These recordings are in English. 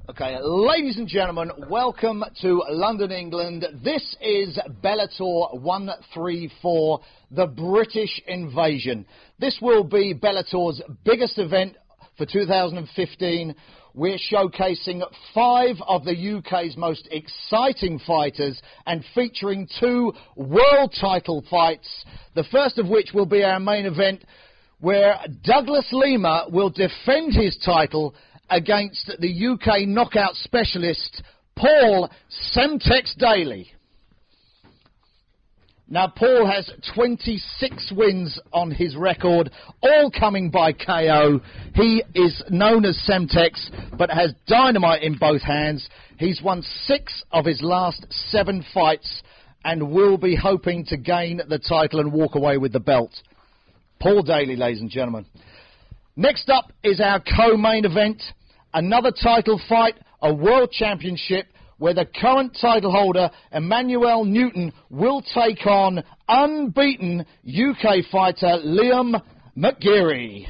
Okay, ladies and gentlemen, welcome to London, England. This is Bellator 134, the British Invasion. This will be Bellator's biggest event for 2015. We're showcasing 5 of the UK's most exciting fighters and featuring 2 world title fights. The first of which will be our main event, where Douglas Lima will defend his title against the UK knockout specialist, Paul Semtex Daly. Now, Paul has 26 wins on his record, all coming by KO. He is known as Semtex, but has dynamite in both hands. He's won 6 of his last 7 fights and will be hoping to gain the title and walk away with the belt. Paul Daly, ladies and gentlemen. Next up is our co-main event, another title fight, a world championship, where the current title holder, Emmanuel Newton, will take on unbeaten UK fighter Liam McGeary.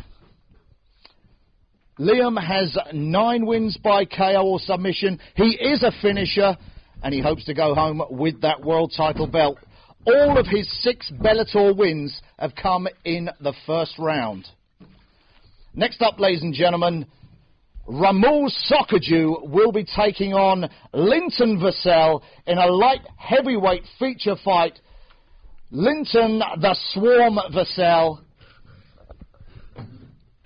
Liam has 9 wins by KO or submission. He is a finisher, and he hopes to go home with that world title belt. All of his 6 Bellator wins have come in the first round. Next up, ladies and gentlemen, Ramul Sokaju will be taking on Linton Vassell in a light heavyweight feature fight. Linton the Swarm Vassell,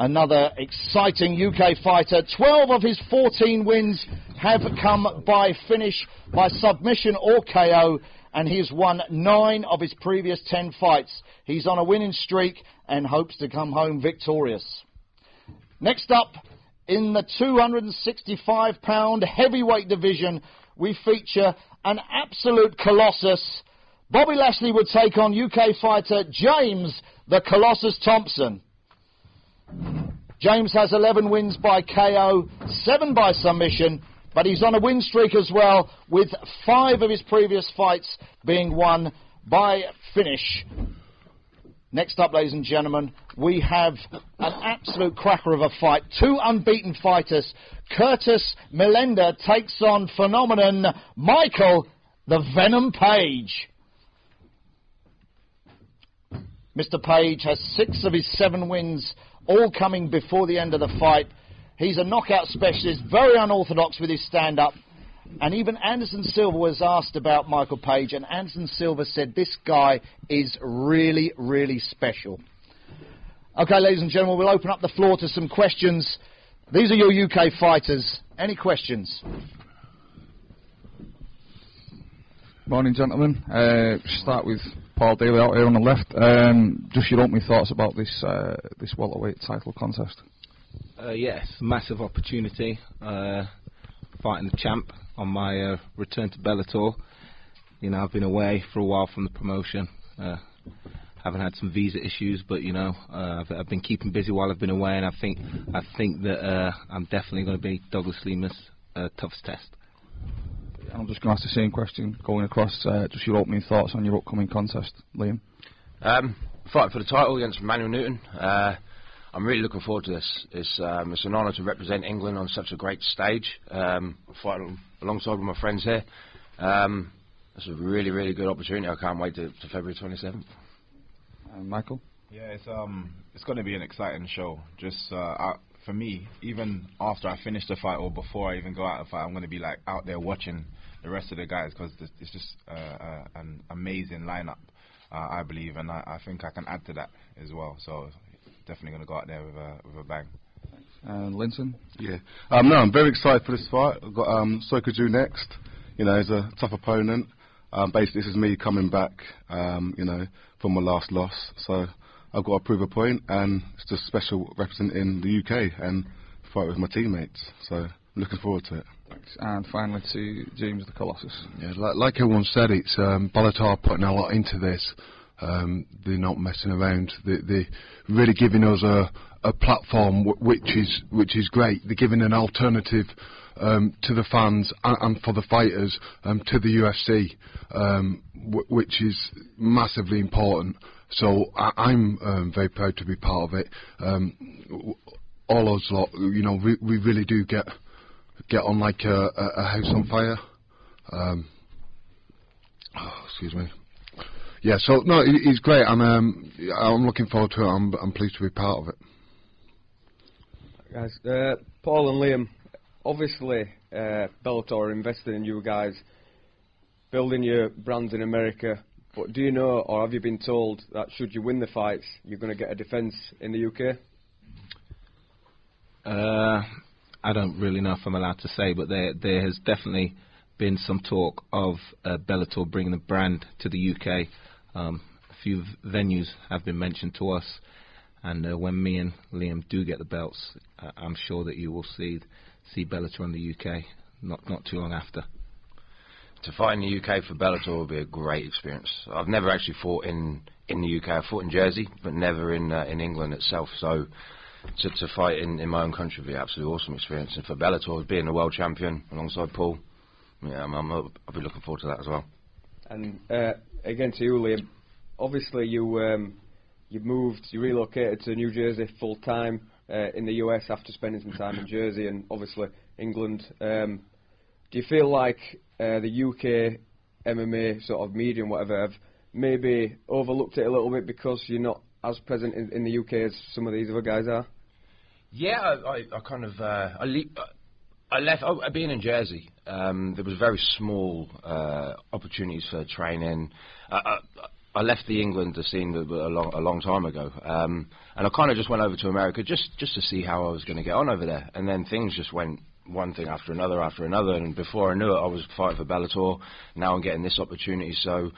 another exciting UK fighter. 12 of his 14 wins have come by finish, by submission or KO, and he's won 9 of his previous 10 fights. He's on a winning streak and hopes to come home victorious. Next up, in the 265-pound heavyweight division, we feature an absolute colossus. Bobby Lashley would take on UK fighter James the Colossus Thompson. James has 11 wins by KO, 7 by submission, but he's on a win streak as well, with 5 of his previous fights being won by finish. Next up, ladies and gentlemen, we have an absolute cracker of a fight. 2 unbeaten fighters. Curtis Millender takes on phenomenon Michael the Venom Page. Mr. Page has 6 of his 7 wins, all coming before the end of the fight. He's a knockout specialist, very unorthodox with his stand-up. And even Anderson Silva was asked about Michael Page, and Anderson Silva said this guy is really, really special. Okay, ladies and gentlemen, we'll open up the floor to some questions. These are your UK fighters. Any questions? Morning, gentlemen. Start with Paul Daly out here on the left. Just your opening thoughts about this welterweight title contest. Yes, massive opportunity. Fighting the champ on my return to Bellator. You know, I've been away for a while from the promotion. Haven't had some visa issues, but you know, I've been keeping busy while I've been away, and I think that I'm definitely going to be Douglas Lima's toughest test. I'm just going to ask the same question going across. Just your opening thoughts on your upcoming contest, Liam. Fighting for the title against Emmanuel Newton. I'm really looking forward to this. It's an honour to represent England on such a great stage. Fighting alongside with my friends here. It's a really, really good opportunity. I can't wait to February 27th. Michael? Yeah, it's going to be an exciting show. Just for me, even after I finish the fight or before I even go out the fight, I'm going to be like out there watching the rest of the guys, because it's just an amazing lineup, I believe, and I think I can add to that as well. So definitely going to go out there with a bang. And Linton? Yeah. No, I'm very excited for this fight. I've got Sokaju next. You know, he's a tough opponent. Basically, this is me coming back, you know, from my last loss. So I've got to prove a point, and it's just special representing the UK and fight with my teammates. So I'm looking forward to it. Thanks. And finally to James the Colossus. Yeah, like everyone said, it's Bellator putting a lot into this. They're not messing around. They're really giving us a platform which is great. They're giving an alternative to the fans and for the fighters to the UFC, which is massively important. So I'm very proud to be part of it. All us lot, you know, we really do get get on like a house on fire. Excuse me. Yeah, so no, it's great. I'm looking forward to it. I'm pleased to be part of it. Guys, Paul and Liam, obviously Bellator are investing in you guys, building your brands in America. But do you know, or have you been told that should you win the fights, you're going to get a defence in the UK? I don't really know if I'm allowed to say, but there has definitely been some talk of Bellator bringing the brand to the UK. A few venues have been mentioned to us, and when me and Liam do get the belts, I'm sure that you will see Bellator in the UK not too long after. To fight in the UK for Bellator would be a great experience. I've never actually fought in the UK. I fought in Jersey, but never in England itself. So to fight in my own country would be an absolutely awesome experience. And for Bellator, being a world champion alongside Paul, yeah, I'll be looking forward to that as well. And again to you, Liam. Obviously, you relocated to New Jersey full time in the US after spending some time in Jersey and obviously England. Do you feel like the UK MMA sort of media and whatever have maybe overlooked it a little bit because you're not as present in the UK as some of these other guys are? Yeah, I kind of I left being in Jersey. There was very small opportunities for training. I left the England scene a long time ago, and I kind of just went over to America just to see how I was going to get on over there. And then things just went one thing after another, and before I knew it, I was fighting for Bellator. Now I'm getting this opportunity. So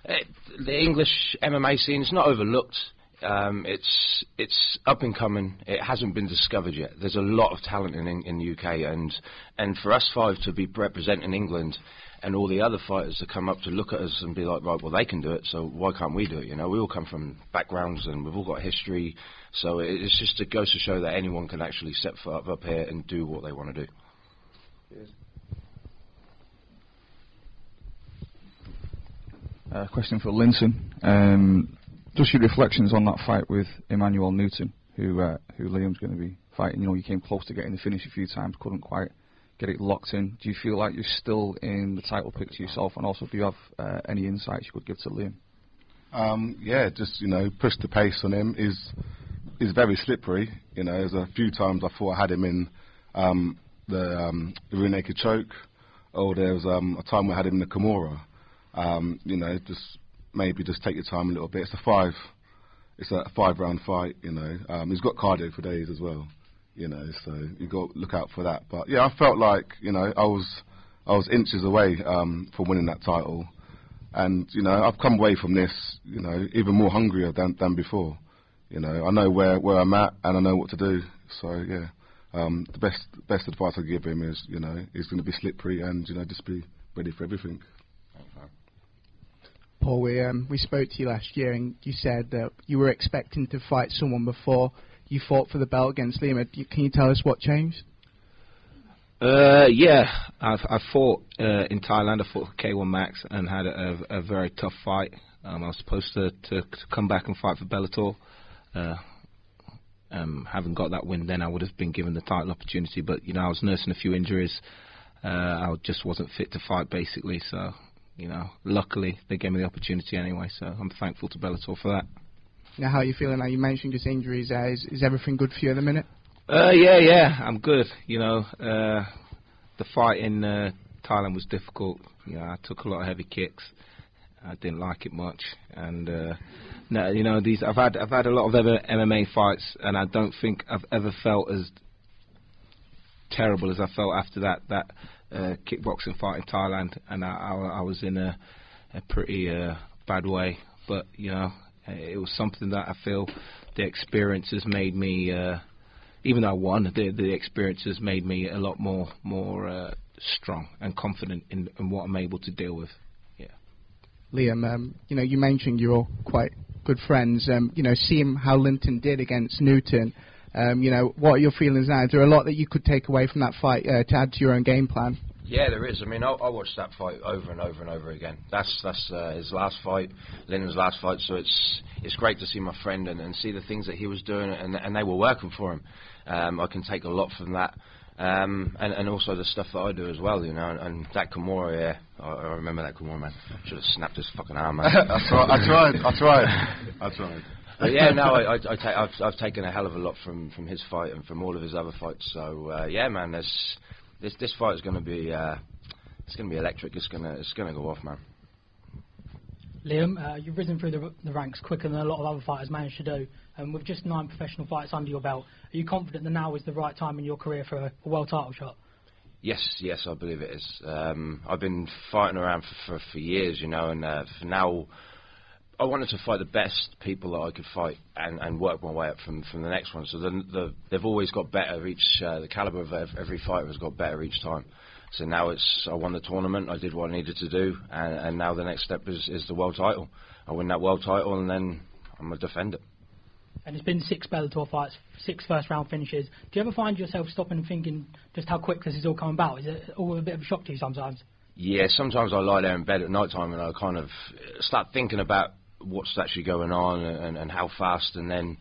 the English MMA scene is not overlooked. It's up and coming. It hasn't been discovered yet. There's a lot of talent in the UK, and for us five to be representing England, and all the other fighters to come up to look at us and be like, right, well, they can do it, so why can't we do it? You know, we all come from backgrounds and we've all got history, so it's just, it goes to show that anyone can actually set foot up here and do what they want to do. Cheers. Question for Linton. Just your reflections on that fight with Emmanuel Newton, who Liam's going to be fighting. You know, you came close to getting the finish a few times, couldn't quite get it locked in. Do you feel like you're still in the title picture yourself? And also, do you have any insights you could give to Liam? Yeah, just, you know, push the pace on him. Is very slippery. You know, there's a few times I thought I had him in the rear naked choke, or there was a time we had him in the Kimura. You know, maybe just take your time a little bit. It's a 5-round fight. You know, he's got cardio for days as well. You know, so you got to look out for that. But yeah, I felt like, you know, I was inches away from winning that title, and you know, I've come away from this, you know, even more hungrier than before. You know, I know where I'm at, and I know what to do. So yeah, the best advice I give him is, you know, he's going to be slippery, and you know, just be ready for everything. Paul, we spoke to you last year, and you said that you were expecting to fight someone before you fought for the belt against Liam. Can you tell us what changed? Yeah, I fought in Thailand. I fought K1 Max and had a very tough fight. I was supposed to come back and fight for Bellator. Having got that win, then I would have been given the title opportunity. But you know, I was nursing a few injuries. I just wasn't fit to fight, basically. So, you know, luckily they gave me the opportunity anyway. So I'm thankful to Bellator for that. Now, how are you feeling now? You mentioned just injuries. Is everything good for you at the minute? Yeah, I'm good. You know, the fight in Thailand was difficult. You know, I took a lot of heavy kicks. I didn't like it much, and no, you know, I've had a lot of other MMA fights, and I don't think I've ever felt as terrible as I felt after that kickboxing fight in Thailand, and I was in a pretty bad way. But you know, it was something that I feel the experiences made me, even though I won, the experiences made me a lot more strong and confident in what I'm able to deal with. Yeah. Liam, you know, you mentioned you're all quite good friends. You know, seeing how Linton did against Newton, you know, what are your feelings now? Is there a lot that you could take away from that fight to add to your own game plan? Yeah, there is. I mean, I watched that fight over and over and over again. That's his last fight, Lyndon's last fight. So it's great to see my friend and see the things that he was doing, and they were working for him. I can take a lot from that. And also the stuff that I do as well, you know, and that Kimura, yeah, I remember that Kimura, man. Should have snapped his fucking arm, man. That's right. I tried. But yeah, no, I've taken a hell of a lot from his fight and from all of his other fights. So yeah, man, this fight is going to be it's going to be electric. It's going to go off, man. Liam, you've risen through the ranks quicker than a lot of other fighters managed to do. With just 9 professional fights under your belt, are you confident that now is the right time in your career for a world title shot? Yes, I believe it is. I've been fighting around for years, you know, and for now, I wanted to fight the best people that I could fight and work my way up from the next one. So they've always got better the caliber of every fighter has got better each time. So now I won the tournament, I did what I needed to do, and now the next step is the world title. I win that world title and then I'm going to defend it. And it's been 6 Bellator fights, 6 first-round finishes. Do you ever find yourself stopping and thinking just how quick this is all coming about? Is it all a bit of a shock to you sometimes? Yeah, sometimes I lie there in bed at night time and I kind of start thinking about what's actually going on and how fast, and then...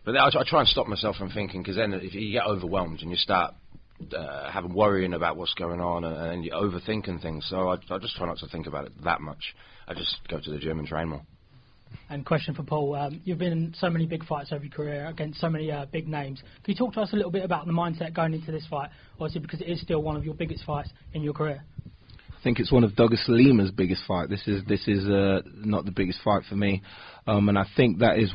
But then I try and stop myself from thinking, because then if you get overwhelmed and you start worrying about what's going on and you're overthinking things, so I just try not to think about it that much. I just go to the gym and train more. And question for Paul, you've been in so many big fights over your career against so many big names. Can you talk to us a little bit about the mindset going into this fight, obviously because it is still one of your biggest fights in your career? I think it's one of Douglas Lima's biggest fight. This is not the biggest fight for me, and I think that is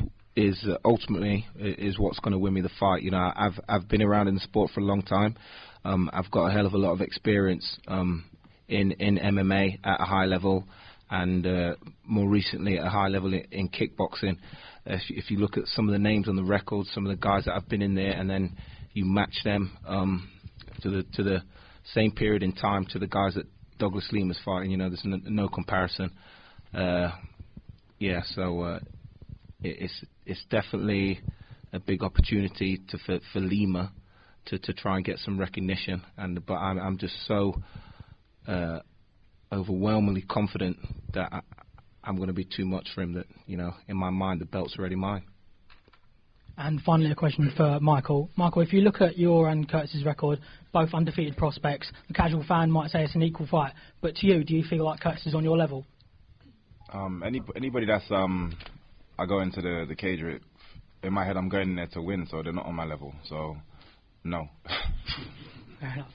ultimately is what's going to win me the fight. You know, I've been around in the sport for a long time. I've got a hell of a lot of experience in MMA at a high level, and more recently at a high level in kickboxing. If you look at some of the names on the record, some of the guys that have been in there, and then you match them to the same period in time to the guys that Douglas Lima's fighting, you know, there's no comparison. So it's definitely a big opportunity for Lima to try and get some recognition, but I'm just so overwhelmingly confident that I'm going to be too much for him, that, you know, in my mind the belt's already mine. And finally, a question for Michael. Michael, if you look at your and Curtis's record, both undefeated prospects, the casual fan might say it's an equal fight, but to you, do you feel like Curtis is on your level? Anybody that's I go into the cage with, in my head I'm going in there to win, so they're not on my level. So no. Fair enough.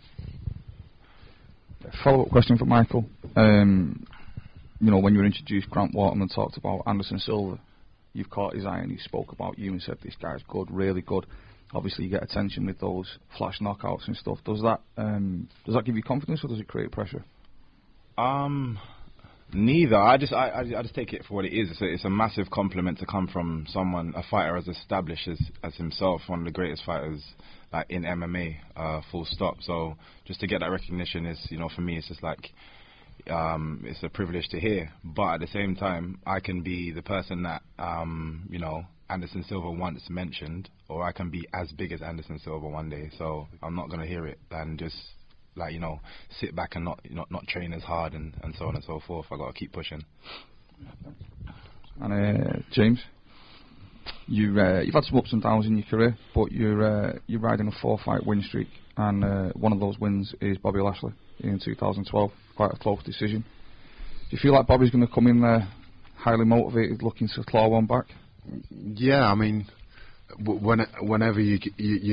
Follow-up question for Michael. You know, when you were introduced, Grant Waterman talked about Anderson Silva. You've caught his eye and he spoke about you and said this guy's good, really good. Obviously, you get attention with those flash knockouts and stuff. Does that give you confidence, or does it create pressure? Neither. I just take it for what it is. It's a massive compliment to come from someone, a fighter as established as himself, one of the greatest fighters like in MMA, full stop. So just to get that recognition is, you know, for me, it's just like, it's a privilege to hear. But at the same time, I can be the person that, you know, Anderson Silva once mentioned, or I can be as big as Anderson Silva one day. So I'm not going to hear it and just, like, you know, sit back and not train as hard and so on and so forth. I got to keep pushing. And James, you've had some ups and downs in your career, but you're riding a 4-fight win streak, and one of those wins is Bobby Lashley in 2012, quite a close decision. Do you feel like Bobby's going to come in there highly motivated, looking to claw one back? Yeah, I mean, whenever you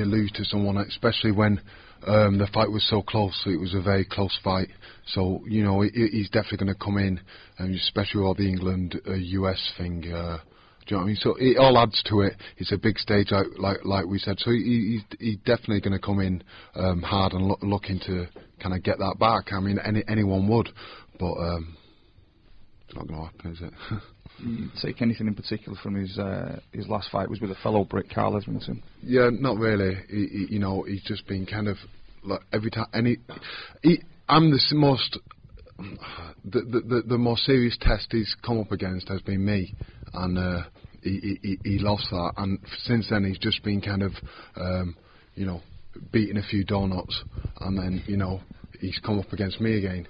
lose to someone, especially when the fight was so close, it was a very close fight. So, you know, he's definitely going to come in, and especially all the England US thing. Do you know what I mean? So it all adds to it. It's a big stage, like we said. So he's definitely going to come in hard and looking to kind of get that back. I mean, anyone would, but it's not going to happen, is it? You take anything in particular from his last fight? Was with a fellow Brit, Carl Edmondson? Yeah, not really. You know, he's just been kind of like every time. I'm the most the more serious test he's come up against has been me, and he lost that. And since then, he's just been kind of you know, beating a few donuts, and then, you know, he's come up against me again.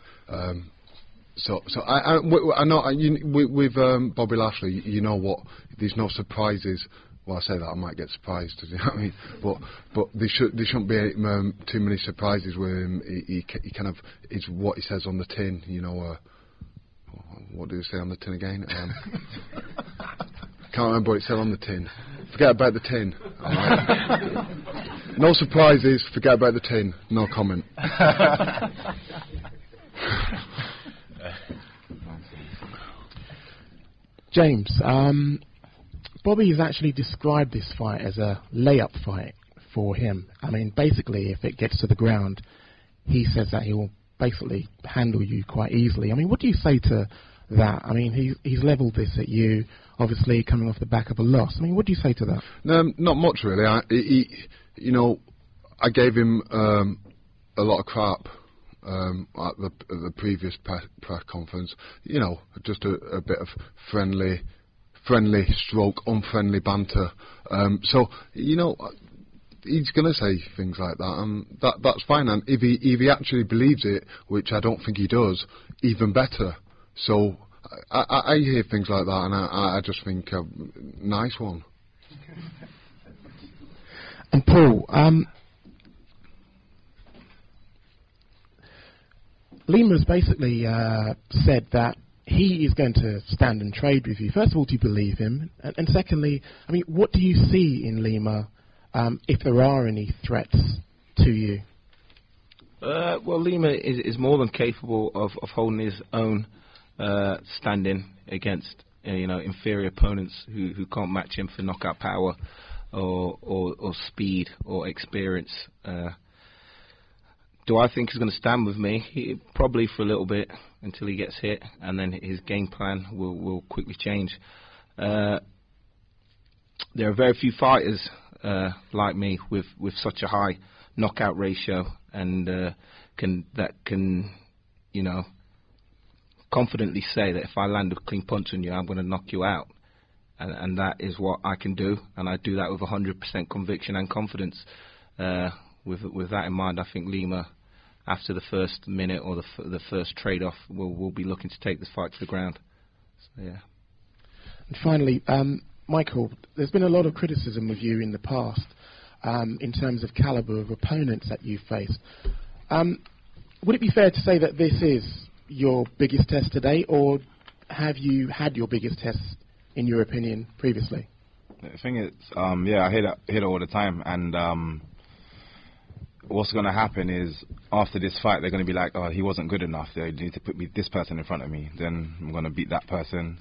So I know with Bobby Lashley, you know what? There's no surprises Well, I say that I might get surprised. You know what I mean? But there shouldn't be too many surprises with him. He kind of is what he says on the tin. You know, what do you say on the tin again? Can't remember what it said on the tin. Forget about the tin. No surprises. Forget about the tin. No comment. James, Bobby has actually described this fight as a layup fight for him. I mean, basically, if it gets to the ground, he says that he will basically handle you quite easily. I mean, what do you say to that? I mean, he's levelled this at you, obviously coming off the back of a loss. I mean, what do you say to that? Not much really. I gave him a lot of crap at the previous press conference. You know, just a bit of friendly stroke unfriendly banter. So you know, he's going to say things like that, and that's fine. And if he actually believes it, which I don't think he does, even better. So I hear things like that, and I just think, nice one. And Paul, Lima's basically said that he is going to stand and trade with you. First of all, do you believe him? And secondly, I mean, what do you see in Lima, if there are any threats to you? Well, Lima is more than capable of holding his own standing against inferior opponents who can't match him for knockout power or speed or experience. Do I think he's going to stand with me? Probably for a little bit until he gets hit, and then his game plan will quickly change. There are very few fighters like me with such a high knockout ratio, and can confidently say that if I land a clean punch on you, I'm going to knock you out. And that is what I can do, and I do that with 100% conviction and confidence. With that in mind, I think Lima, after the first minute or the first trade-off, will be looking to take this fight to the ground. So, yeah. And finally, Michael, there's been a lot of criticism of you in the past in terms of calibre of opponents that you've faced. Would it be fair to say that this is your biggest test today, or have you had your biggest test, in your opinion, previously? The thing is, I hear it all the time, and what's going to happen is after this fight, they're going to be like, oh, he wasn't good enough. They need to put this person in front of me. Then I'm going to beat that person.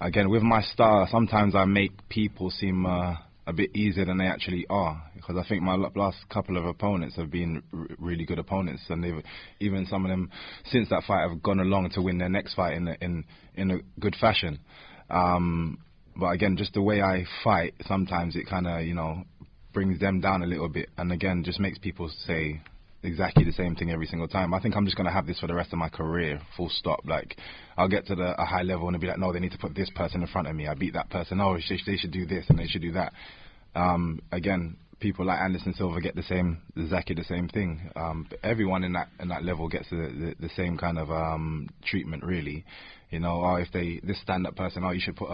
Again, with my style, sometimes I make people seem a bit easier than they actually are, because I think my last couple of opponents have been really good opponents, and they've even some of them since that fight have gone along to win their next fight in a good fashion. But again, just the way I fight, sometimes it kind of brings them down a little bit, and again just makes people say exactly the same thing every single time. I think I'm just going to have this for the rest of my career, full stop. Like, I'll get to a high level and be like, no, they need to put this person in front of me. I beat that person. Oh, they should do this and they should do that. Again, people like Anderson Silva get exactly the same thing. Everyone in that level gets the same kind of treatment, really. If this stand-up person, you should put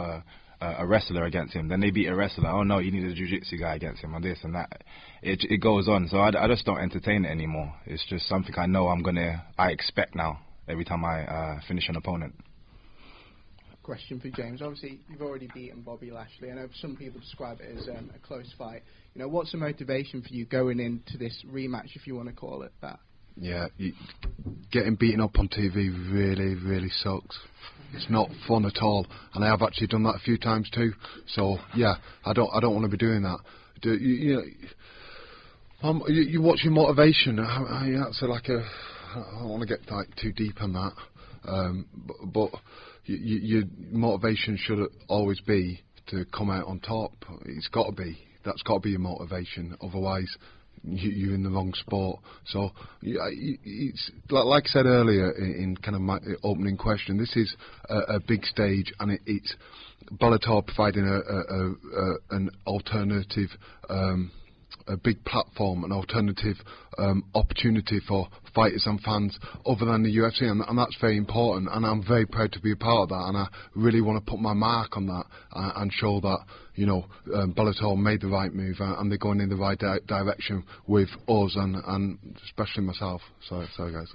a wrestler against him, then they beat a wrestler. Oh no, you need a jiu-jitsu guy against him, or this and that. It goes on. So I just don't entertain it anymore. It's just something I know I expect now every time I finish an opponent. Question for James. Obviously, you've already beaten Bobby Lashley. I know some people describe it as a close fight. What's the motivation for you going into this rematch, if you want to call it that? Yeah, getting beaten up on TV really, really sucks. It's not fun at all, and I have actually done that a few times too. So yeah, I don't want to be doing that. You watch your motivation. That's I don't want to get too deep on that, but your motivation should always be to come out on top. It's got to be. That's got to be your motivation. Otherwise, you're in the wrong sport. So it's like I said earlier in kind of my opening question, this is a big stage, and it's Bellator providing an alternative a big platform, an alternative opportunity for fighters and fans other than the UFC, and that's very important, and I'm very proud to be a part of that, and I really want to put my mark on that and show that, you know, Bellator made the right move, and they're going in the right direction with us and especially myself. So guys.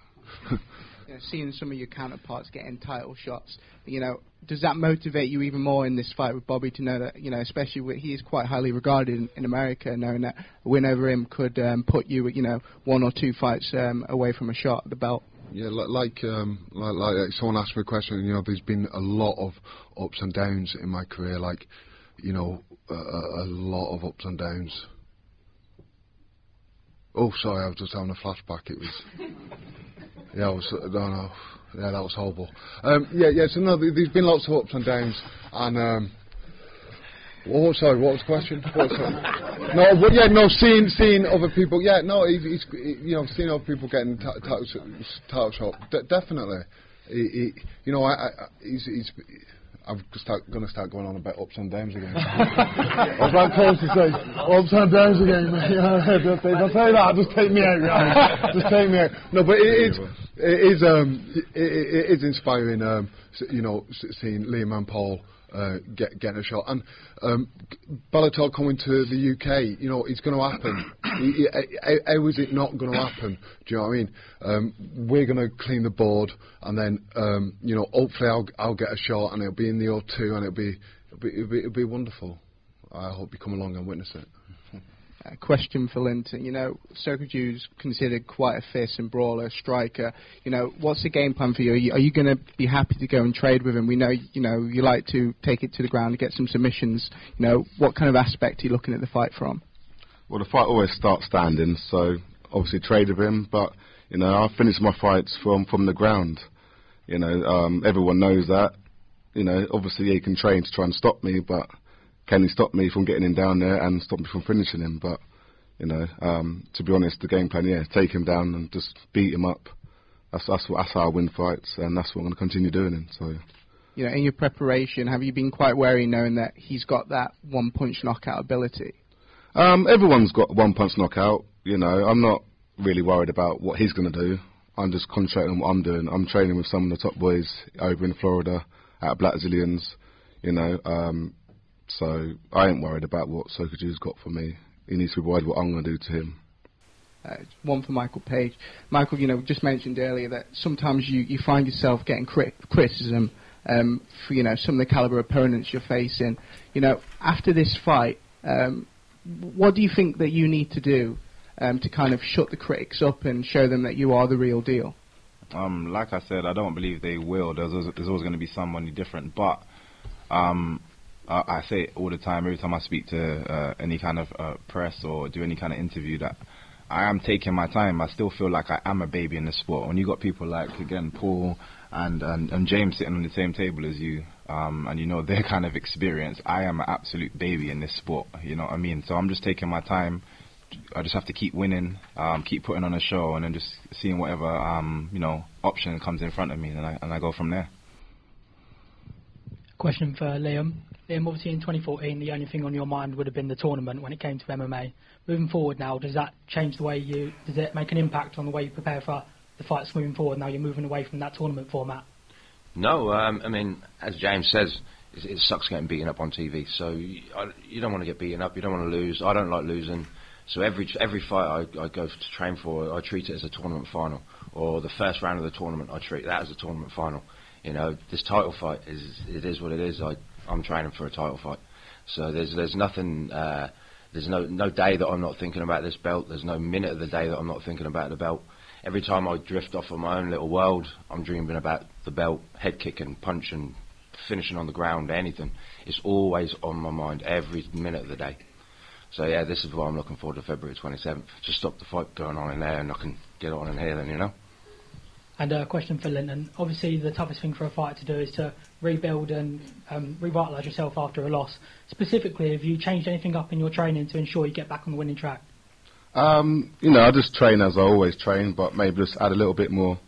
You know, seeing some of your counterparts getting title shots, you know, does that motivate you even more in this fight with Bobby to know that, you know, especially he is quite highly regarded in America, knowing that a win over him could put you, you know, 1 or 2 fights away from a shot at the belt? Yeah, like someone asked me a question. You know, there's been a lot of ups and downs in my career, like, you know, a lot of ups and downs. Oh, sorry, I was just having a flashback. It was. Yeah, yeah, that was horrible. So no, there's been lots of ups and downs, and sorry, what was the question? Seeing other people. Yeah, no, he's you know, seeing other people getting title shot. Definitely, you know, I'm going to start going on about ups and downs again. I was that close to say ups and downs again, mate. If I say that, just take me out, guys. Just take me out. No, but it is inspiring, you know, seeing Liam and Paul getting a shot. And Bellator coming to the UK, you know, it's going to happen. How is it not going to happen? Do you know what I mean? We're going to clean the board, and then, you know, hopefully I'll get a shot, and it'll be in the O2, and it'll be wonderful. I hope you come along and witness it. A question for Linton. You know, Sokoudjou's considered quite a fearsome brawler, striker. You know, what's the game plan for you? Are you going to be happy to go and trade with him? We know, you know, you like to take it to the ground and get some submissions. You know, what kind of aspect are you looking at the fight from? Well, the fight always starts standing, so obviously trade with him. But, you know, I finish my fights from the ground. You know, everyone knows that. You know, obviously he can train to try and stop me, but can he stop me from getting him down there and stop me from finishing him? But, you know, to be honest, the game plan, take him down and just beat him up. That's how I win fights, and that's what I'm going to continue doing. So, you know, in your preparation, have you been quite wary knowing that he's got that one-punch knockout ability? Everyone's got one-punch knockout. You know, I'm not really worried about what he's going to do. I'm just concentrating on what I'm doing. I'm training with some of the top boys over in Florida at Black Zillions. You know, so I ain't worried about what Sokoudjou's got for me. He needs to be worried what I'm going to do to him. One for Michael Page. Michael, you know, just mentioned earlier that sometimes you find yourself getting criticism for, you know, some of the caliber opponents you're facing. You know, after this fight, what do you think that you need to do to kind of shut the critics up and show them that you are the real deal? Like I said, I don't believe they will. There's always going to be somebody different, but I say it all the time, every time I speak to any kind of press or do any kind of interview, that I am taking my time. I still feel like I am a baby in the sport. When you got people like, again, Paul and James sitting on the same table as you, and you know their kind of experience, I am an absolute baby in this sport, you know what I mean? So I'm just taking my time. I just have to keep winning, keep putting on a show, and then just seeing whatever you know, option comes in front of me, and I go from there. Question for Liam. Liam, obviously in 2014, the only thing on your mind would have been the tournament when it came to MMA. Moving forward now, does that change the way does it make an impact on the way you prepare for the fights moving forward? Now you're moving away from that tournament format. No, I mean, as James says, it sucks getting beaten up on TV. So you don't want to get beaten up. You don't want to lose. I don't like losing. So every fight I go to train for, I treat it as a tournament final. Or the first round of the tournament, I treat that as a tournament final. You know, this title fight is what it is. I'm training for a title fight. So there's nothing. There's no day that I'm not thinking about this belt. There's no minute of the day that I'm not thinking about the belt. Every time I drift off of my own little world, I'm dreaming about the belt, head kicking, punching, finishing on the ground, anything. It's always on my mind every minute of the day. So yeah, this is why I'm looking forward to February 27th. Just stop the fight going on in there, and I can get on in here then, you know. And a question for Linton. Obviously, the toughest thing for a fighter to do is to rebuild and revitalise yourself after a loss. Specifically, have you changed anything up in your training to ensure you get back on the winning track? You know, I just train as I always train, but maybe just add a little bit more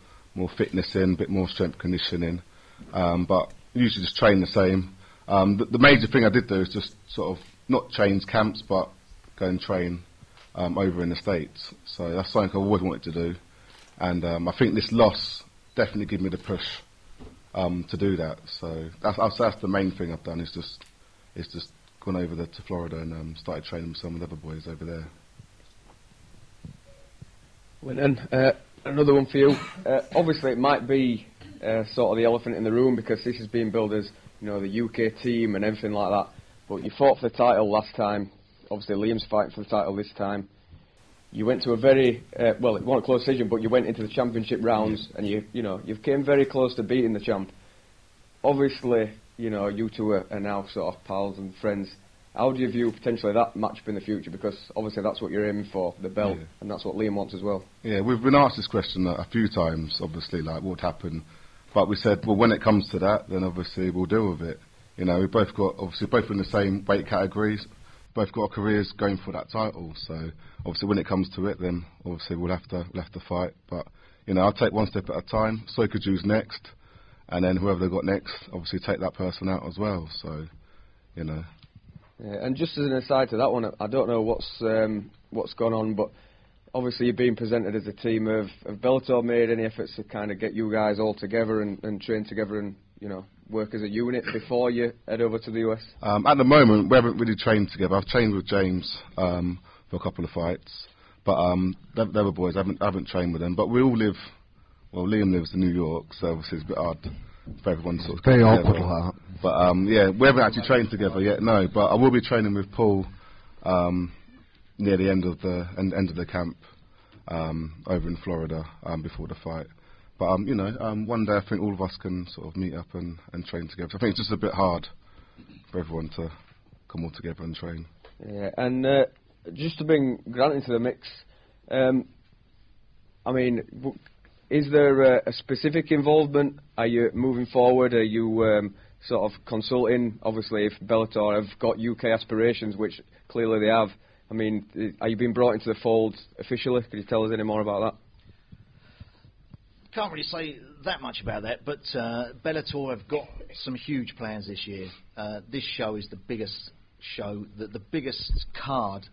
fitness in, a bit more strength conditioning. But usually just train the same. The major thing I did do is just sort of not change camps, but go and train over in the States. So that's something I always wanted to do, and I think this loss definitely gave me the push to do that. So that's the main thing I've done, is just gone over there to Florida and started training with some of the other boys over there. Well, then, another one for you. Obviously, it might be sort of the elephant in the room, because this is being billed as, you know, the UK team and everything like that. But you fought for the title last time. Obviously, Liam's fighting for the title this time. You went to a very well, it wasn't a close decision, but you went into the championship rounds, and you came very close to beating the champ. Obviously, you know, you two are now sort of pals and friends. How do you view potentially that matchup in the future? Because obviously that's what you're aiming for, the belt, and that's what Liam wants as well. Yeah, we've been asked this question a few times, obviously, like what would happen. But we said, well, when it comes to that, then obviously we'll deal with it. You know, we both got, obviously, both in the same weight categories, both got our careers going for that title. So obviously, when it comes to it, then obviously we'll have to fight. But you know, I'll take one step at a time. Sokoju's next, and then whoever they got next, obviously take that person out as well. So, you know. Yeah, and just as an aside to that one, I don't know what's gone on, but obviously you're being presented as a team. Have Bellator made any efforts to kind of get you guys all together and train together and, you know, work as a unit before you head over to the US? At the moment, we haven't really trained together. I've trained with James for a couple of fights, but the other boys, I haven't trained with them. But we all live, well, Liam lives in New York, so obviously it's a bit hard for everyone to sort of Very get awkward together. like that. But yeah, we haven't actually trained together yet, no. But I will be training with Paul near the end of the camp over in Florida before the fight. But you know, one day I think all of us can sort of meet up and train together. I think it's just a bit hard for everyone to come all together and train. Yeah, and just to bring Grant into the mix, I mean, is there a specific involvement? Are you moving forward? Are you sort of consulting? Obviously, if Bellator have got UK aspirations, which clearly they have, I mean, are you being brought into the fold officially? Could you tell us any more about that? Can't really say that much about that, but Bellator have got some huge plans this year. This show is the biggest show, the biggest card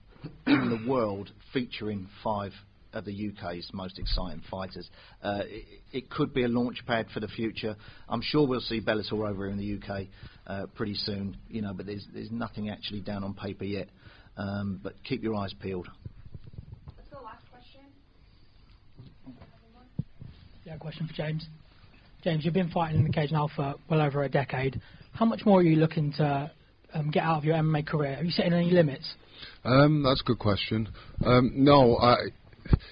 in the world, featuring 5 of the UK's most exciting fighters. It could be a launch pad for the future. I'm sure we'll see Bellator over in the UK pretty soon, you know, but there's nothing actually down on paper yet. But keep your eyes peeled. That's the last question. Yeah, question for James. James, you've been fighting in the cage now for well over a decade. How much more are you looking to get out of your MMA career? Have you set any limits? That's a good question. No,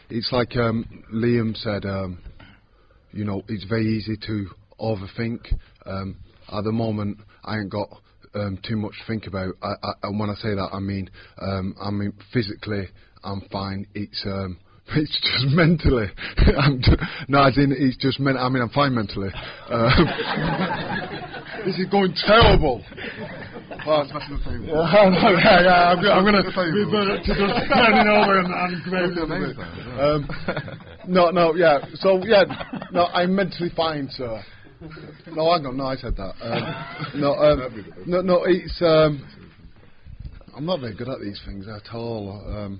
it's like Liam said, you know, it's very easy to overthink. At the moment, I ain't got too much to think about. And when I say that, I mean physically, I'm fine. It's just mentally. No, as in, it's just I mean, I'm fine mentally. This is going terrible. Well, I'm going to just turning over and no, yeah. So yeah, no, I'm mentally fine, sir. No, hang on, no, I said that. No, it's I'm not very good at these things at all.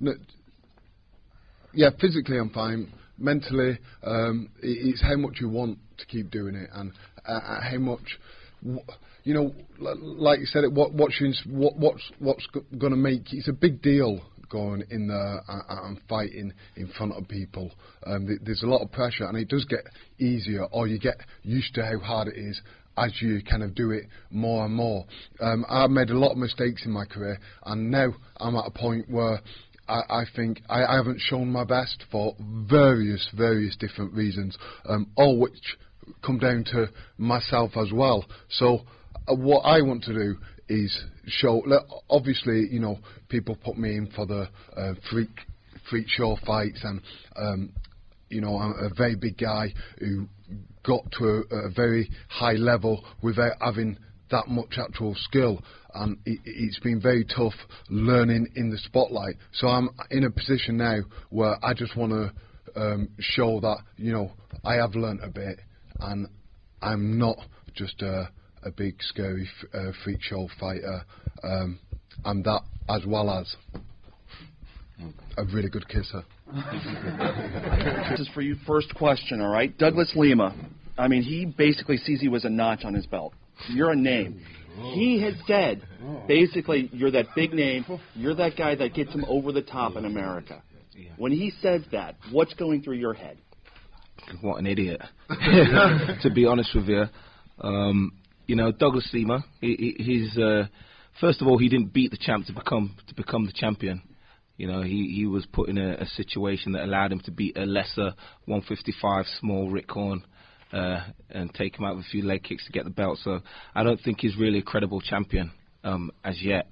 No, yeah, physically I'm fine. Mentally, it's how much you want to keep doing it, and how much, you know, like you said, what's going to make it's a big deal going in there and fighting in front of people. There's a lot of pressure, and it does get easier, or you get used to how hard it is as you kind of do it more and more. I've made a lot of mistakes in my career, and now I'm at a point where I think I haven't shown my best for various different reasons, all which come down to myself as well. So what I want to do is show. Obviously, you know, people put me in for the freak show fights, and you know, I'm a very big guy who got to a very high level without having that much actual skill, and it's been very tough learning in the spotlight. So I'm in a position now where I just want to show that, you know, I have learnt a bit, and I'm not just a big scary freak show fighter. I'm that as well as. A really good kisser. This is for you. First question, all right? Douglas Lima. I mean, he basically sees you as a notch on his belt. You're a name. He has said, basically, you're that big name. You're that guy that gets him over the top in America. When he says that, what's going through your head? What an idiot. To be honest with you. You know, Douglas Lima, he's first of all, he didn't beat the champ to become the champion. You know, he was put in a situation that allowed him to beat a lesser 155 small Rick Horn and take him out with a few leg kicks to get the belt. So I don't think he's really a credible champion as yet.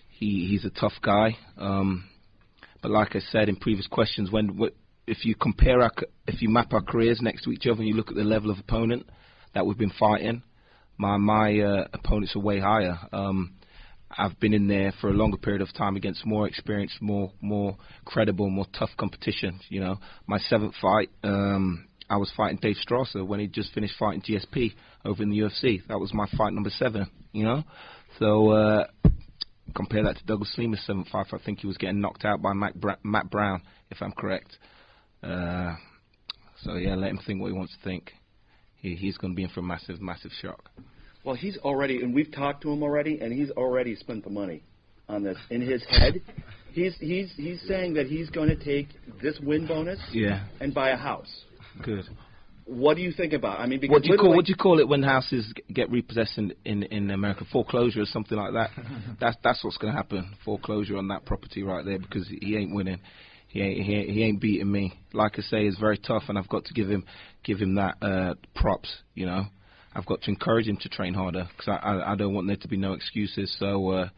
He's a tough guy. But like I said in previous questions, if you map our careers next to each other and you look at the level of opponent that we've been fighting, my opponents are way higher. I've been in there for a longer period of time against more experienced, more credible, more tough competition. You know, my 7th fight, I was fighting Dave Strasser when he just finished fighting GSP over in the UFC. That was my fight number 7. You know, so compare that to Douglas Lima's 7th fight. I think he was getting knocked out by Matt Brown, if I'm correct. So yeah, let him think what he wants to think. He's going to be in for a massive, massive shock. Well, he's already, and we've talked to him already, and he's already spent the money on this. In his head, he's saying that he's going to take this win bonus and buy a house. Good. What do you think about it? I mean, because what do you call it when houses get repossessed in America? Foreclosure or something like that. That's what's going to happen. Foreclosure on that property right there, because he ain't winning. He ain't beating me. Like I say, it's very tough, and I've got to give him that props. You know, I've got to encourage him to train harder, because I don't want there to be no excuses. So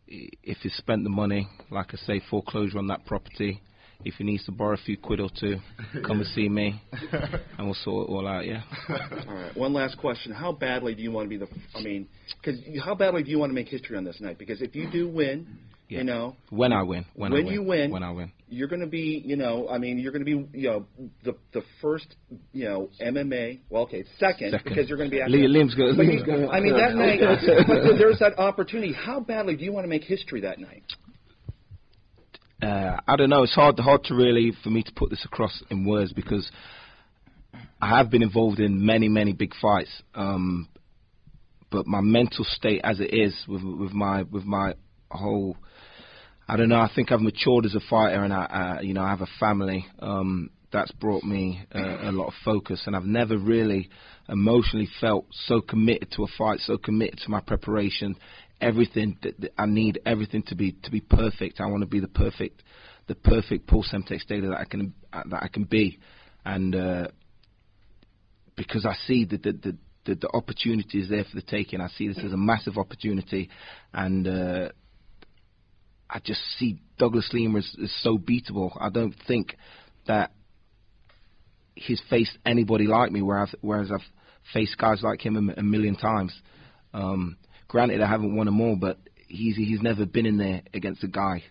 if he spent the money, like I say, foreclosure on that property. If he needs to borrow a few quid or two, come and see me, and we'll sort it all out. Yeah. All right. One last question: how badly do you want to be how badly do you want to make history on this night? Because if you do win. Yeah. You know, when I win, when you win, you're going to be, you're going to be, the first, MMA. Well, okay, second. Because you're going to be. Liam's going. I mean, that night, there's that opportunity. How badly do you want to make history that night? I don't know. It's hard to really for me to put this across in words, because I have been involved in many big fights, but my mental state as it is with my whole. I don't know. I think I've matured as a fighter, and I have a family that's brought me a lot of focus, and I've never really emotionally felt so committed to a fight, so committed to my preparation. Everything I need everything to be perfect. I want to be the perfect Paul Semtex daily that I can be, and because I see the opportunity is there for the taking. I see this as a massive opportunity, and I just see Douglas Lima as so beatable. I don't think that he's faced anybody like me, whereas I've faced guys like him a million times. Granted, I haven't won them all, but he's never been in there against a guy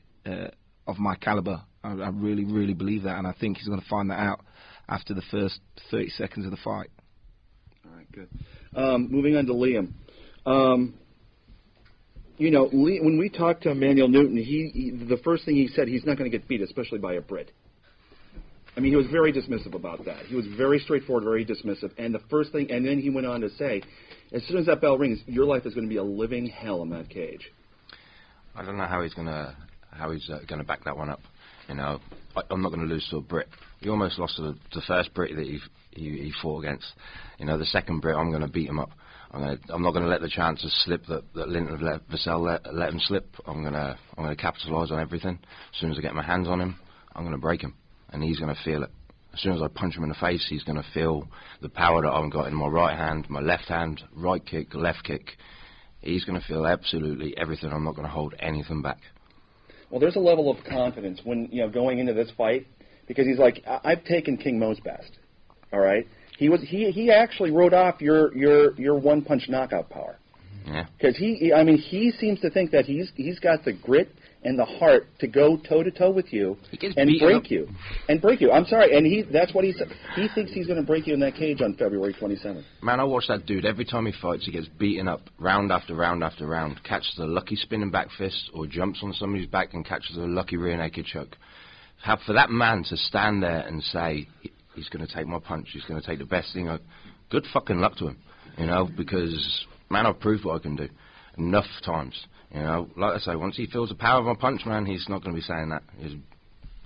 of my caliber. I really believe that, and I think he's going to find that out after the first 30 seconds of the fight. All right, good. Moving on to Liam. When we talked to Emmanuel Newton, the first thing he said, he's not going to get beat, especially by a Brit. I mean, he was very dismissive about that. He was very straightforward, very dismissive. And the first thing, and then he went on to say, as soon as that bell rings, your life is going to be a living hell in that cage. I don't know how he's going to back that one up. You know, I'm not going to lose to a Brit. He almost lost to the first Brit that he fought against. You know, the second Brit, I'm going to beat him up. I'm not going to let the chances slip that Linton Vassell let him slip. I'm going to capitalise on everything. As soon as I get my hands on him, I'm going to break him, and he's going to feel it. As soon as I punch him in the face, he's going to feel the power that I've got in my right hand, my left hand, right kick, left kick. He's going to feel absolutely everything. I'm not going to hold anything back. Well, there's a level of confidence when going into this fight, because he's like, I've taken King Mo's best. All right. He actually wrote off your one punch knockout power. Yeah. Because he seems to think that he's got the grit and the heart to go toe to toe with you and break you. I'm sorry, and that's what he said. He thinks he's going to break you in that cage on February 27th. Man, I watch that dude every time he fights. He gets beaten up round after round after round, catches a lucky spinning back fist, or jumps on somebody's back and catches a lucky rear naked choke. For that man to stand there and say he's going to take my punch, he's going to take the best thing, good fucking luck to him, you know, because man, I've proved what I can do enough times. You know, like I say, once he feels the power of my punch, man, he's not going to be saying that.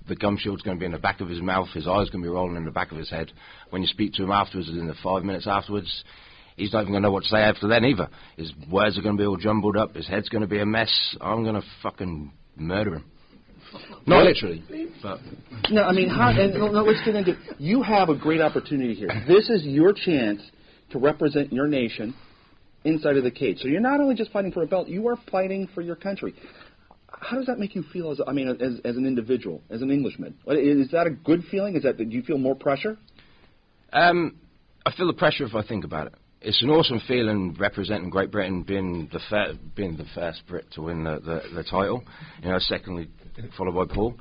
The gum shield's going to be in the back of his mouth, his eyes going to be rolling in the back of his head. When you speak to him afterwards, in the 5 minutes afterwards, he's not even going to know what to say after then either. His words are going to be all jumbled up, his head's going to be a mess. I'm going to fucking murder him. Not literally, but... No, I mean, let's get into... You have a great opportunity here. This is your chance to represent your nation inside of the cage. So you're not only just fighting for a belt, you are fighting for your country. How does that make you feel as an individual, as an Englishman? Is that a good feeling? Do you feel more pressure? I feel the pressure if I think about it. It's an awesome feeling representing Great Britain, being the first Brit to win the title. You know, secondly followed by Paul.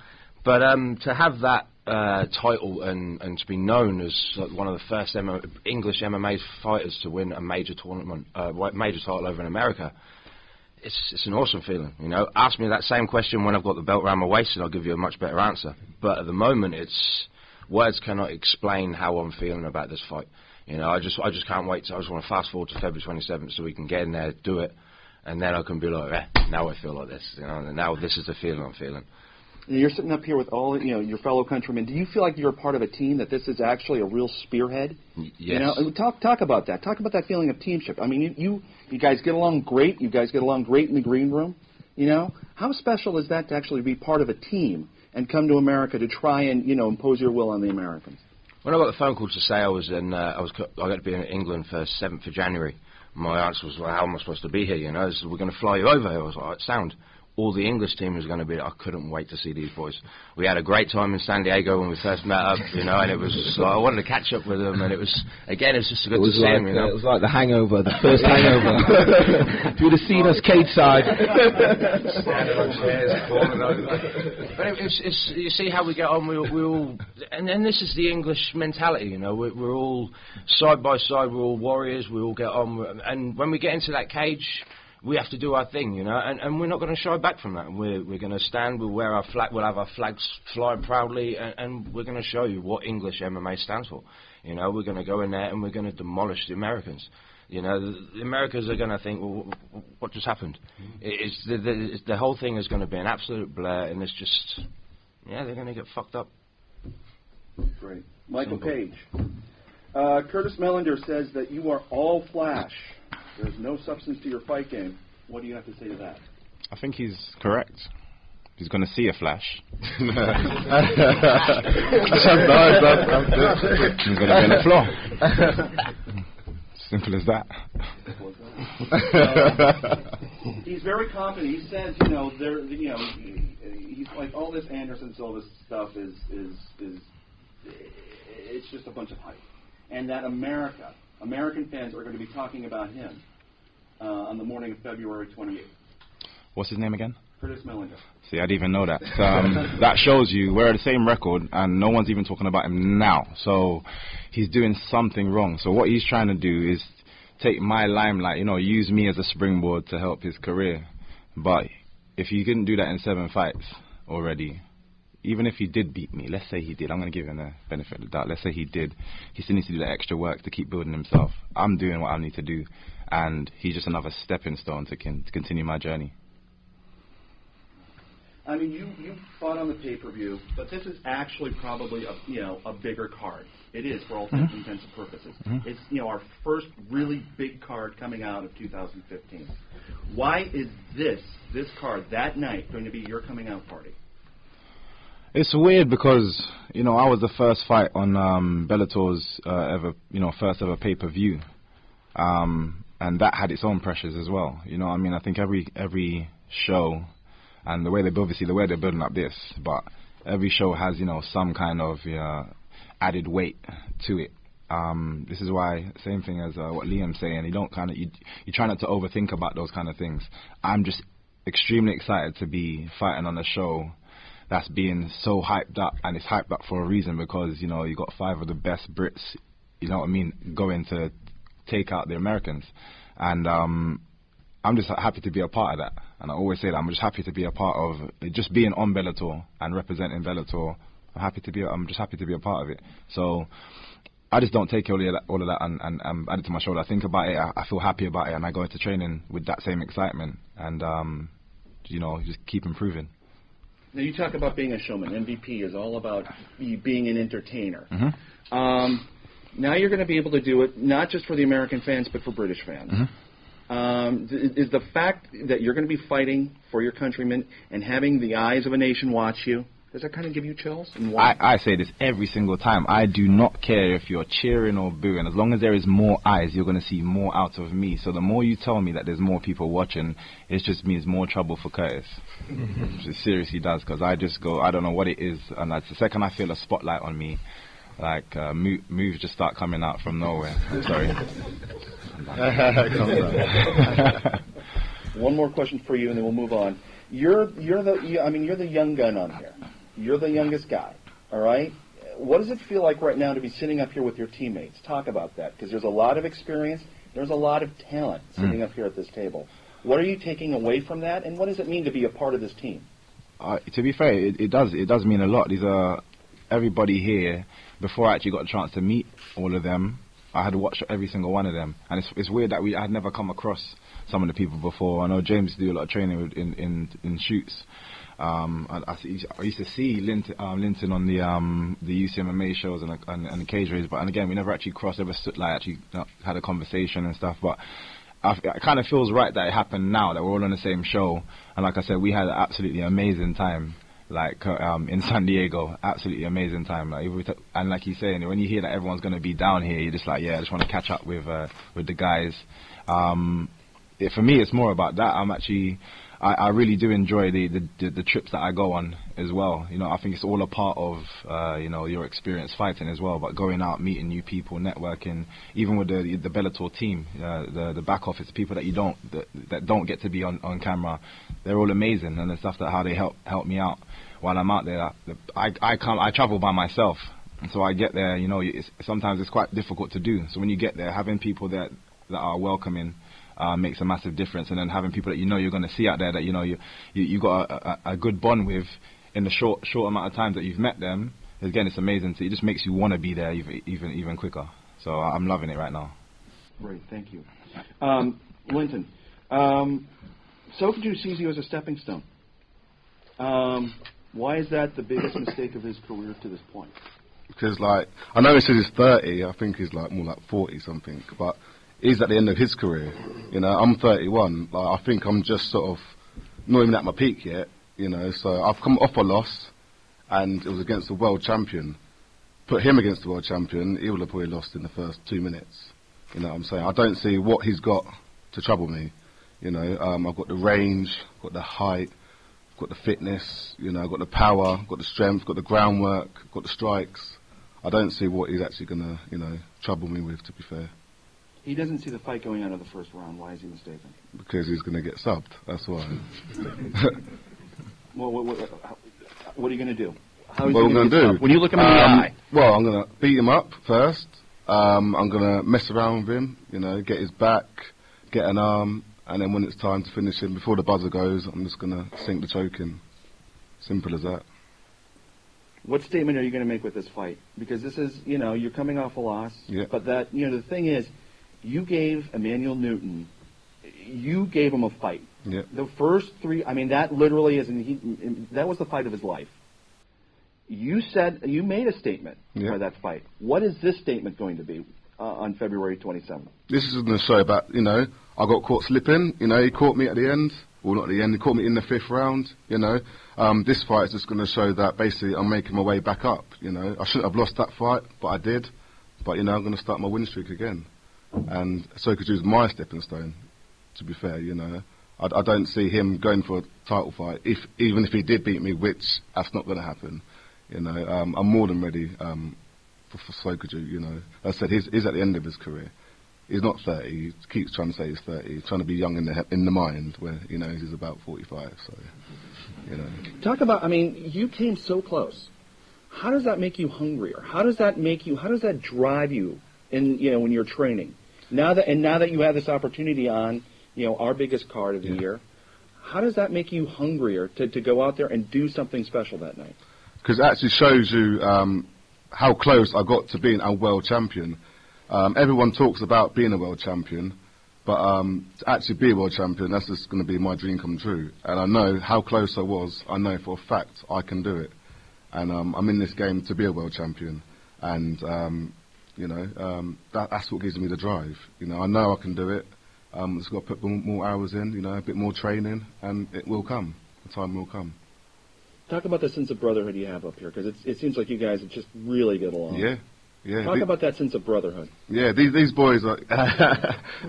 But to have that title and to be known as one of the first English MMA fighters to win a major tournament, major title over in America, it's an awesome feeling. You know, ask me that same question when I've got the belt around my waist, and I'll give you a much better answer. But at the moment, words cannot explain how I'm feeling about this fight. You know, I just can't wait. I just want to fast forward to February 27th so we can get in there, do it, and then I can be like, now I feel like this. You know, and now this is the feeling I'm feeling. You're sitting up here with all your fellow countrymen. Do you feel like you're a part of a team, that this is actually a real spearhead? Yes. You know, talk about that. Talk about that feeling of teamship. I mean, you guys get along great. You guys get along great in the green room. You know, how special is that to actually be part of a team and come to America to try and impose your will on the Americans? When I got the phone call to say I got to be in England for 7th of January, my answer was, well, how am I supposed to be here? You know, they said, we're going to fly you over. I was like, sound. All the English team was going to be there. I couldn't wait to see these boys. We had a great time in San Diego when we first met up, you know, and it was just like, I wanted to catch up with them, and it was just good to see them, you know. It was like the Hangover, the first Hangover. If you'd have seen us cage side. Standing on chairs, falling over. But it's you see how we get on, we all, and this is the English mentality, you know, we're all side by side, we're all warriors, we all get on, and when we get into that cage, we have to do our thing, you know, and we're not going to shy back from that. We're going to stand, we'll wear our flag, we'll have our flags flying proudly, and we're going to show you what English MMA stands for. You know, we're going to go in there and we're going to demolish the Americans. You know, the Americans are going to think, well, what just happened? The whole thing is going to be an absolute blur, and it's just, yeah, they're going to get fucked up. Great. Michael Page. Curtis Melander says that you are all flash. There's no substance to your fight game. What do you have to say to that? I think he's correct. He's going to see a flash. He's going to be on the floor. Simple as that. He's very confident. He says, he's like, all this Anderson Silva stuff is it's just a bunch of hype, and that American fans are going to be talking about him on the morning of February 28th. What's his name again? Curtis Melander. See, I didn't even know that. That shows you we're at the same record, and no one's even talking about him now. So he's doing something wrong. So what he's trying to do is take my limelight, use me as a springboard to help his career. But if he couldn't do that in 7 fights already, even if he did beat me, let's say he did, I'm going to give him the benefit of the doubt, let's say he did, he still needs to do that extra work to keep building himself. I'm doing what I need to do, and he's just another stepping stone to continue my journey. I mean, you fought on the pay-per-view, but this is actually probably a bigger card. It is, for all intents and purposes. It's our first really big card coming out of 2015. Why is this card that night going to be your coming out party? It's weird because, I was the first fight on Bellator's first ever pay-per-view. And that had its own pressures as well. I think every show, and the way they're building up this, but every show has, some kind of added weight to it. This is why, same thing as what Liam's saying, you try not to overthink about those kind of things. I'm just extremely excited to be fighting on a show that's being so hyped up, and it's hyped up for a reason, because, you know, you got 5 of the best Brits, you know what I mean, going to take out the Americans. And I'm just happy to be a part of that. And I always say that I'm just happy to be a part of just being on Bellator and representing Bellator. I'm just happy to be a part of it. So I just don't take all of that and add it to my shoulder. I think about it, I feel happy about it, and I go into training with that same excitement, and you know, just keep improving. Now you talk about being a showman. MVP is all about you being an entertainer. Now you're going to be able to do it not just for the American fans, but for British fans. Is the fact that you're going to be fighting for your countrymen and having the eyes of a nation watch you, does that kind of give you chills? And why? I say this every single time. I do not care if you're cheering or booing. As long as there is more eyes, you're going to see more out of me. So the more you tell me that there's more people watching, it just means more trouble for Curtis. It seriously does, because I just go, I don't know what it is. And that's the second I feel a spotlight on me, like moves just start coming out from nowhere. I'm sorry. One more question for you, and then we'll move on. You're the young gun on here. You're the youngest guy, all right? What does it feel like right now to be sitting up here with your teammates? Talk about that, because there's a lot of experience, there's a lot of talent sitting up here at this table. What are you taking away from that, and what does it mean to be a part of this team? To be fair, it does mean a lot. These are everybody here. Before I actually got a chance to meet all of them, I had watched every single one of them, and it's weird that I had never come across some of the people before. I know James do a lot of training in shoots. I used to see Linton on the UCMMA shows and the cage race, but again we never actually crossed, ever stood, like actually had a conversation and stuff. But it kind of feels right that it happened now, that we're all on the same show. And like I said, we had an absolutely amazing time. Like in San Diego, absolutely amazing time. And like he's saying, when you hear that everyone's going to be down here, you're just like, yeah, I just want to catch up with the guys. For me, it's more about that. I really do enjoy the trips that I go on as well. You know, I think it's all a part of your experience fighting as well. But going out, meeting new people, networking, even with the Bellator team, the back office, people that don't get to be on camera, they're all amazing, and the stuff that how they help me out while I'm out there. I travel by myself, and so I get there. You know, sometimes it's quite difficult to do. So when you get there, having people that are welcoming makes a massive difference, and then having people that you know you're going to see out there that you got a good bond with in the short amount of time that you've met them. Again, it's amazing. So it just makes you want to be there even quicker. So I'm loving it right now. Great, thank you, Linton. Sokoudjou sees you as a stepping stone. Why is that the biggest mistake of his career to this point? Because, like, I know he says he's 30. I think he's like more like 40 something, but he's at the end of his career. You know, I'm 31. Like, I think I'm just sort of not even at my peak yet. You know, so I've come off a loss, and it was against the world champion. Put him against the world champion, he would have probably lost in the first 2 minutes. You know what I'm saying? I don't see what he's got to trouble me. You know, I've got the range, got the height, got the fitness. You know, I've got the power, got the strength, got the groundwork, got the strikes. I don't see what he's actually gonna, trouble me with. To be fair. He doesn't see the fight going out of the first round. Why is he mistaken? Because he's going to get subbed. That's why. Well, what are you going to do? What am I going to do? When you look him in the eye. Well, I'm going to beat him up first. I'm going to mess around with him, get his back, get an arm, and then when it's time to finish him, before the buzzer goes, I'm just going to sink the choke in. Simple as that. What statement are you going to make with this fight? Because this is, you're coming off a loss. Yeah. But that, the thing is, you gave Emmanuel Newton, you gave him a fight. Yeah. The first three, that literally that was the fight of his life. You made a statement for that fight. What is this statement going to be on February 27th? This is going to show about, I got caught slipping. He caught me at the end. Well, not at the end. He caught me in the 5th round. This fight is just going to show that basically I'm making my way back up. I shouldn't have lost that fight, but I did. But I'm going to start my win streak again. And Sokoudjou is my stepping stone. To be fair, I don't see him going for a title fight. Even if he did beat me, which that's not going to happen. I'm more than ready for Sokoudjou, you know. As I said, he's at the end of his career. He's not 30. He keeps trying to say he's 30. He's trying to be young in the mind, where, you know, he's about 45. So, you know. Talk about, I mean, you came so close. How does that make you hungrier? How does that drive you in, you know, when you're training? Now that you have this opportunity on, you know, our biggest card of the year, how does that make you hungrier to go out there and do something special that night? Because it actually shows you how close I got to being a world champion. Everyone talks about being a world champion, but to actually be a world champion, that's just going to be my dream come true. And I know how close I was. I know for a fact I can do it. And I'm in this game to be a world champion. And, you know, that's what gives me the drive. You know I can do it. Just got to put more hours in, you know, a bit more training, and it will come. The time will come. Talk about the sense of brotherhood you have up here, because it seems like you guys just really get along. Yeah. Talk about that sense of brotherhood. Yeah, these boys are.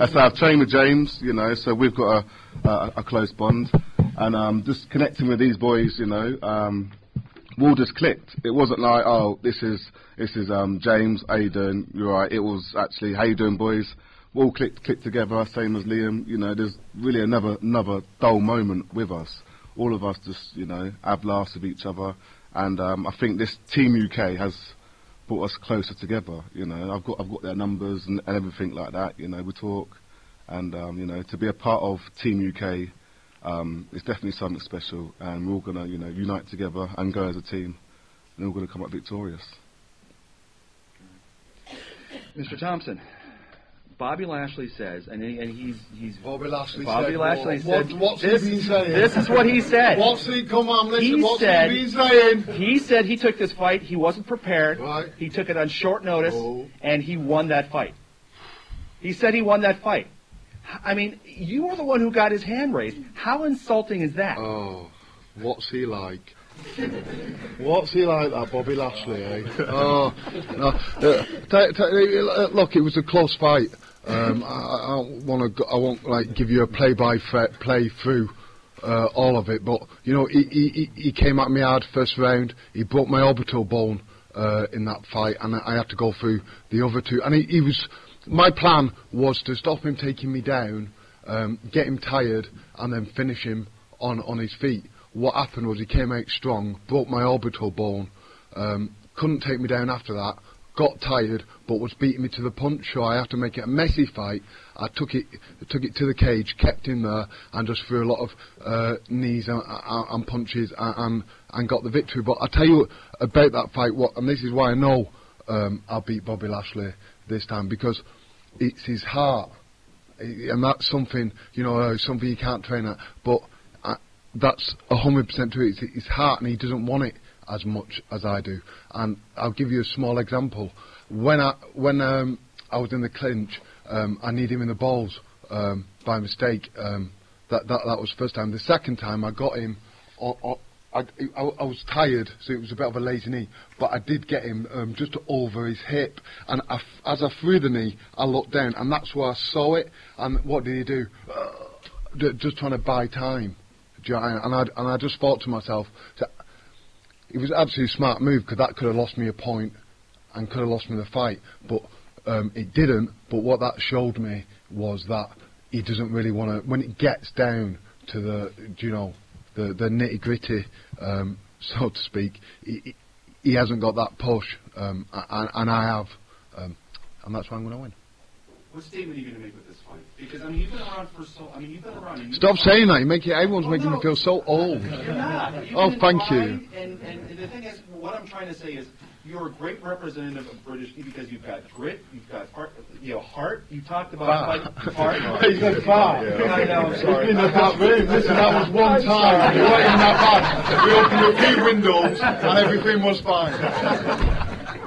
So I've trained with James, you know, so we've got a close bond, and just connecting with these boys, you know, we all just clicked. It wasn't like, oh, this is James, how you doing? You're right. It was actually, how you doing, boys? We all clicked together, same as Liam. You know, there's really another dull moment with us. All of us just, you know, have laughs with each other, and I think this Team UK has brought us closer together. You know, I've got their numbers and everything like that. You know, we talk, and you know, to be a part of Team UK, it's definitely something special, and we're all gonna, you know, unite together and go as a team, and we're gonna come up victorious. Mr. Thompson, Bobby Lashley says, and he's Bobby Lashley said, what's he been saying? This is what he said. Come on, listen, what's he been saying? He said he took this fight, he wasn't prepared, right. He took it on short notice, and he won that fight. He said he won that fight. I mean, you were the one who got his hand raised. How insulting is that? Oh, what's he like? What's he like, that Bobby Lashley, eh? Oh, no. Look, it was a close fight. I won't like give you a play through all of it, but you know, he came at me hard first round. He broke my orbital bone in that fight, and I had to go through the other two. And he was. My plan was to stop him taking me down, get him tired, and then finish him on his feet. What happened was he came out strong, broke my orbital bone, couldn't take me down after that, got tired, but was beating me to the punch, so I had to make it a messy fight. I took it to the cage, kept him there, and just threw a lot of knees and punches and got the victory. But I tell you about that fight, and this is why I know I'll beat Bobby Lashley this time, because it's his heart, and that's something, you know, something you can't train at, but that's 100% true. It's his heart, and he doesn't want it as much as I do. And I'll give you a small example. When I was in the clinch, I kneed him in the balls by mistake. That was the first time. The second time I got him, I was tired, so it was a bit of a lazy knee, but I did get him just over his hip, and as I threw the knee, I looked down, and that's where I saw it. And what did he do? Just trying to buy time. And I just thought to myself, it was an absolutely smart move, because that could have lost me a point and could have lost me the fight, but it didn't. But what that showed me was that he doesn't really want to, when it gets down to the nitty gritty, so to speak, he hasn't got that push, and I have, and that's why I'm going to win. What statement are you going to make with this fight? Because, I mean, you've been around for so... I mean, you've been around... Stop saying that. Everyone's making me feel so old. You're not. Oh, thank you. And the thing is, what I'm trying to say is, you're a great representative of British, because you've got grit, you've got heart. You talked about heart. He's got far. I know, I'm sorry. He's been in that room. Listen, that was one time. You weren't in that bad. We opened a few windows, and everything was fine.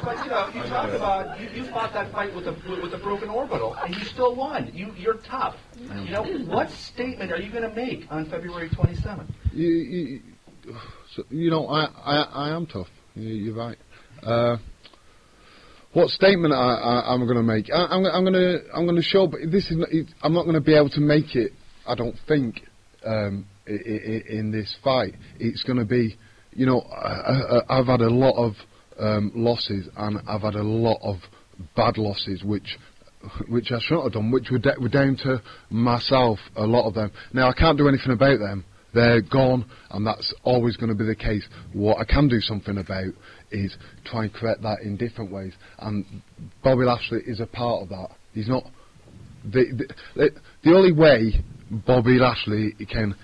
But you know, you talk about you fought that fight with a broken orbital, and you still won. You're tough. You know, what statement are you going to make on February 27th? You know, I am tough. You're right. What statement I'm going to make? I'm going to show, but I'm not going to be able to make it. I don't think in this fight. It's going to be, you know, I've had a lot of losses, and I've had a lot of bad losses, which I shouldn't have done, which were down to myself, a lot of them. Now, I can't do anything about them. They're gone, and that's always going to be the case. What I can do something about is try and correct that in different ways, and Bobby Lashley is a part of that. He's not... The only way Bobby Lashley can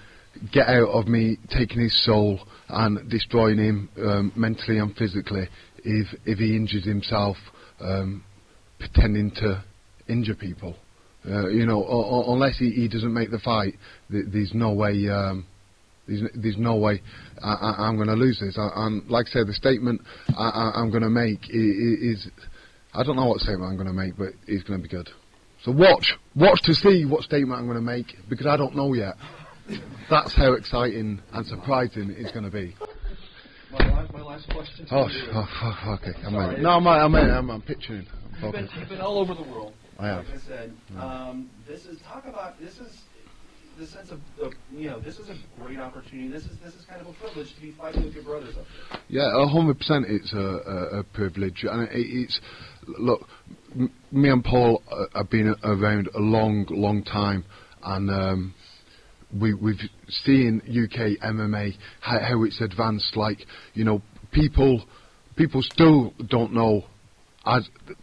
get out of me taking his soul and destroying him mentally and physically if he injures himself pretending to injure people. Unless he doesn't make the fight, there's no way. There's no way I'm going to lose this. And like I said, the statement I'm going to make is I don't know what statement I'm going to make, but it's going to be good. So watch to see what statement I'm going to make, because I don't know yet. That's how exciting and surprising it's going to be. My last question. Okay. I'm picturing. You've been all over the world. I have. Like I said, this is the sense of this is a great opportunity. This is kind of a privilege to be fighting with your brothers up there. Yeah, 100%. It's a privilege, and it's look. Me and Paul have been around a long time, and we've seen UK MMA how it's advanced. Like, people still don't know.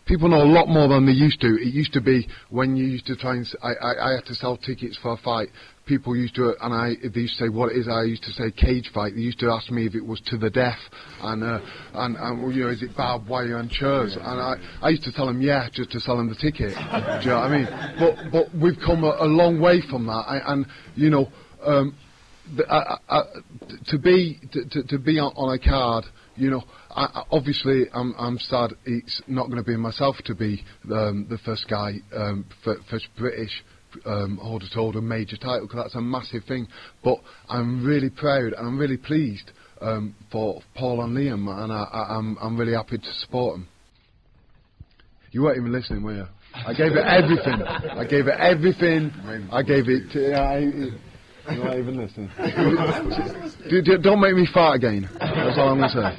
People know a lot more than they used to. It used to be when you used to try and... I had to sell tickets for a fight. People used to... And they used to say what it is. I used to say cage fight. They used to ask me if it was to the death. And is it barbed wire and chairs? And I used to tell them, yeah, just to sell them the ticket. Do you know what I mean? But we've come a long way from that. To be on a card... obviously, I'm sad it's not going to be myself to be the first guy, first British holder to hold a major title, because that's a massive thing. But I'm really proud and I'm really pleased for Paul and Liam, and I'm really happy to support them. You weren't even listening, were you? I gave it everything. I gave it everything. I gave it to... You're not even listening. Don't make me fart again. That's all I'm going to say.